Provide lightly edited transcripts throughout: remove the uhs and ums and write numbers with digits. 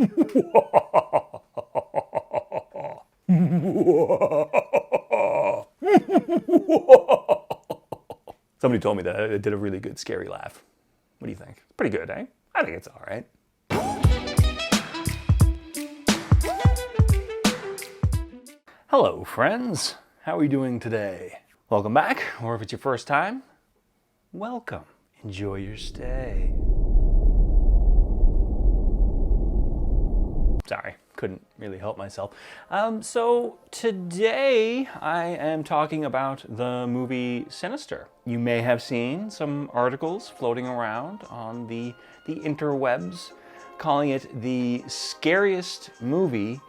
Somebody told me that it did a really good scary laugh. What do you think? Pretty good, eh? I think it's all right. Hello, friends. How are you doing today? Welcome back, or if it's your first time, welcome. Enjoy your stay. Sorry, couldn't really help myself. So today I am talking about the movie Sinister. You may have seen some articles floating around on the interwebs calling it the scariest movie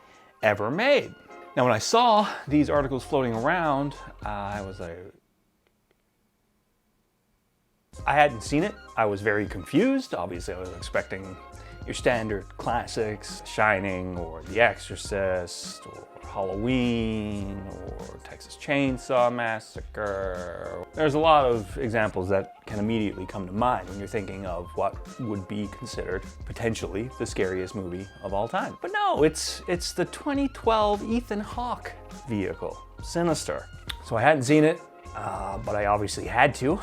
ever made. Now when I saw these articles floating around, I was like, I hadn't seen it. I was very confused. Obviously I was expecting your standard classics, Shining, or The Exorcist, or Halloween, or Texas Chainsaw Massacre. There's a lot of examples that can immediately come to mind when you're thinking of what would be considered potentially the scariest movie of all time. But no, it's the 2012 Ethan Hawke vehicle, Sinister. So I hadn't seen it, but I obviously had to,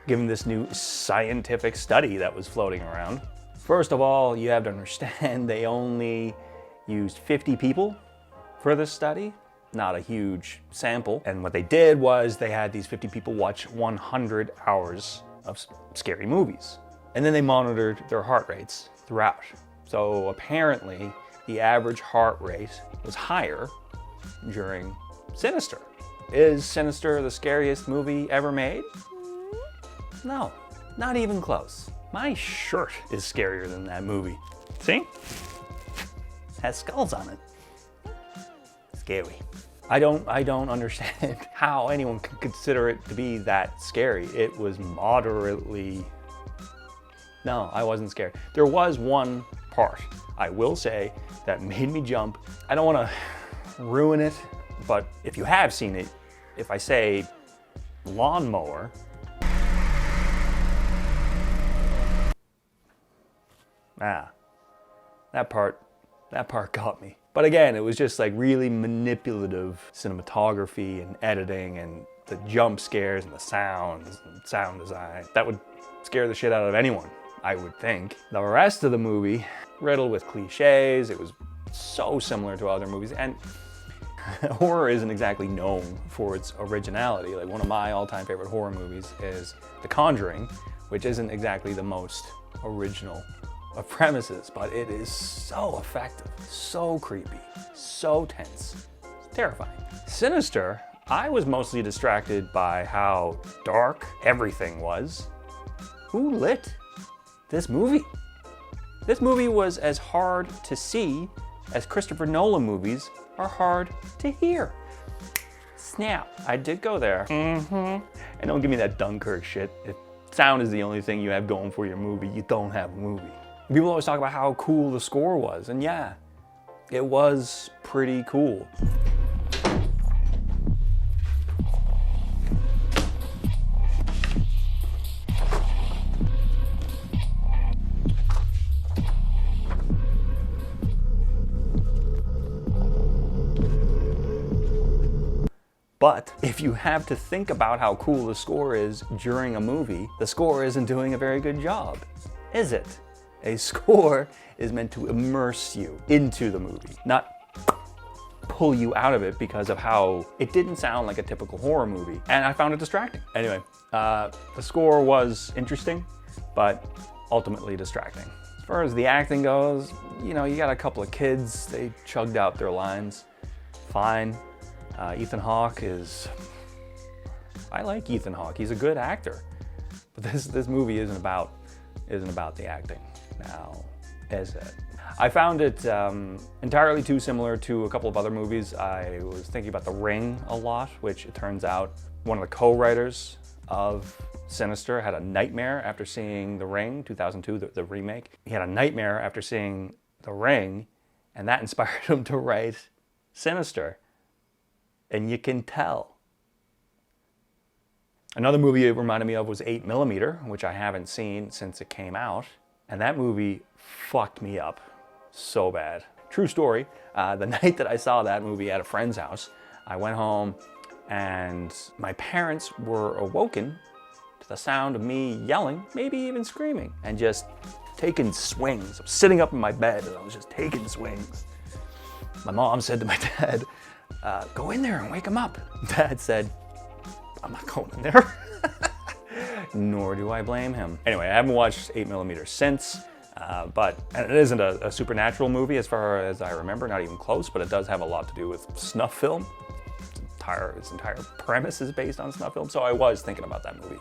given this new scientific study that was floating around. First of all, you have to understand they only used 50 people for this study, not a huge sample. And what they did was they had these 50 people watch 100 hours of scary movies. And then they monitored their heart rates throughout. So apparently the average heart rate was higher during Sinister. Is Sinister the scariest movie ever made? No, not even close. My shirt is scarier than that movie. See? It has skulls on it. Scary. I don't understand how anyone could consider it to be that scary. It was moderately... No, I wasn't scared. There was one part, I will say, that made me jump. I don't want to ruin it, but if you have seen it, if I say lawnmower, that part got me. But again, it was just like really manipulative cinematography and editing and the jump scares and the sounds and sound design. That would scare the shit out of anyone, I would think. The rest of the movie, riddled with cliches, it was so similar to other movies, and horror isn't exactly known for its originality. Like one of my all-time favorite horror movies is The Conjuring, which isn't exactly the most original of premises, but it is so effective, so creepy, so tense, it's terrifying. Sinister, I was mostly distracted by how dark everything was. Who lit this movie? This movie was as hard to see as Christopher Nolan movies are hard to hear. Snap, I did go there. And don't give me that Dunkirk shit. If sound is the only thing you have going for your movie, you don't have a movie. People always talk about how cool the score was, and yeah, it was pretty cool. But if you have to think about how cool the score is during a movie, the score isn't doing a very good job, is it? A score is meant to immerse you into the movie, not pull you out of it because of how it didn't sound like a typical horror movie. And I found it distracting. Anyway, the score was interesting, but ultimately distracting. As far as the acting goes, you know, you got a couple of kids, they chugged out their lines fine. Ethan Hawke is... I like Ethan Hawke, he's a good actor. But this movie isn't about the acting. Now, is it? I found it entirely too similar to a couple of other movies. I was thinking about The Ring a lot, which it turns out one of the co-writers of Sinister had a nightmare after seeing The Ring, 2002, the remake. He had a nightmare after seeing The Ring, and that inspired him to write Sinister. And you can tell. Another movie it reminded me of was 8mm, which I haven't seen since it came out. And that movie fucked me up So bad. True story, the night that I saw that movie at a friend's house, I went home and my parents were awoken to the sound of me yelling, maybe even screaming, and just taking swings. I was sitting up in my bed and I was just taking swings. My mom said to my dad, go in there and wake him up. Dad said, I'm not going in there. Nor do I blame him. Anyway, I haven't watched 8mm since, but it isn't a supernatural movie as far as I remember, not even close, but it does have a lot to do with snuff film. Its entire premise is based on snuff film, so I was thinking about that movie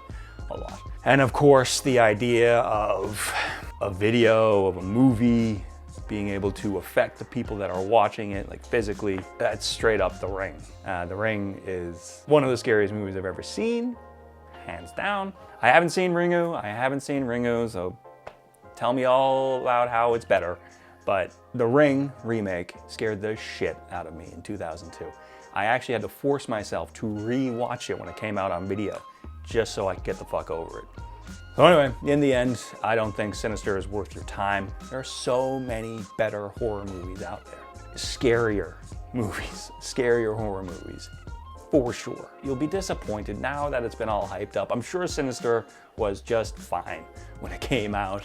a lot. And of course, the idea of a video, of a movie, being able to affect the people that are watching it, like physically, that's straight up The Ring. The Ring is one of the scariest movies I've ever seen, hands down. I haven't seen Ringu, so tell me all about how it's better. But The Ring remake scared the shit out of me in 2002. I actually had to force myself to re-watch it when it came out on video, just so I could get the fuck over it. So anyway, in the end, I don't think Sinister is worth your time. There are so many better horror movies out there. Scarier horror movies, for sure. You'll be disappointed now that it's been all hyped up. I'm sure Sinister was just fine when it came out.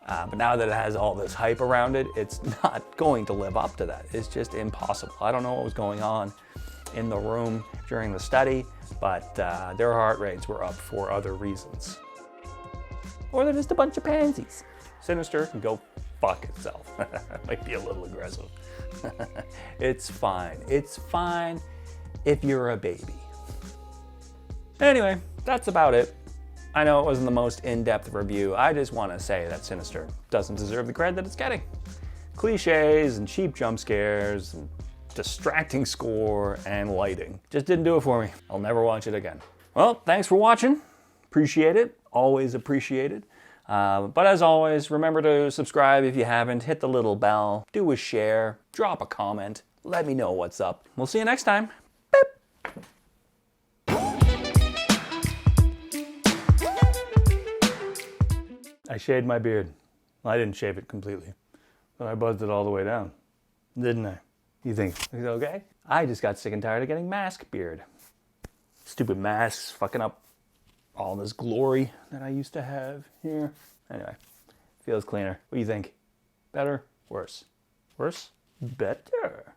But now that it has all this hype around it, it's not going to live up to that. It's just impossible. I don't know what was going on in the room during the study, but their heart rates were up for other reasons. Or they're just a bunch of pansies. Sinister can go fuck itself. Might be a little aggressive. It's fine. It's fine if you're a baby. Anyway, that's about it. I know it wasn't the most in-depth review. I just want to say that Sinister doesn't deserve the credit that it's getting. Cliches and cheap jump scares, and distracting score and lighting just didn't do it for me. I'll never watch it again. Well, thanks for watching. Appreciate it. Always appreciated. But as always, remember to subscribe if you haven't. Hit the little bell. Do a share. Drop a comment. Let me know what's up. We'll see you next time. I shaved my beard. Well, I didn't shave it completely, but I buzzed it all the way down, didn't I? You think it's okay? I just got sick and tired of getting mask beard. Stupid masks fucking up all this glory that I used to have here. Anyway, feels cleaner. What do you think? Better? Worse? Worse? Better.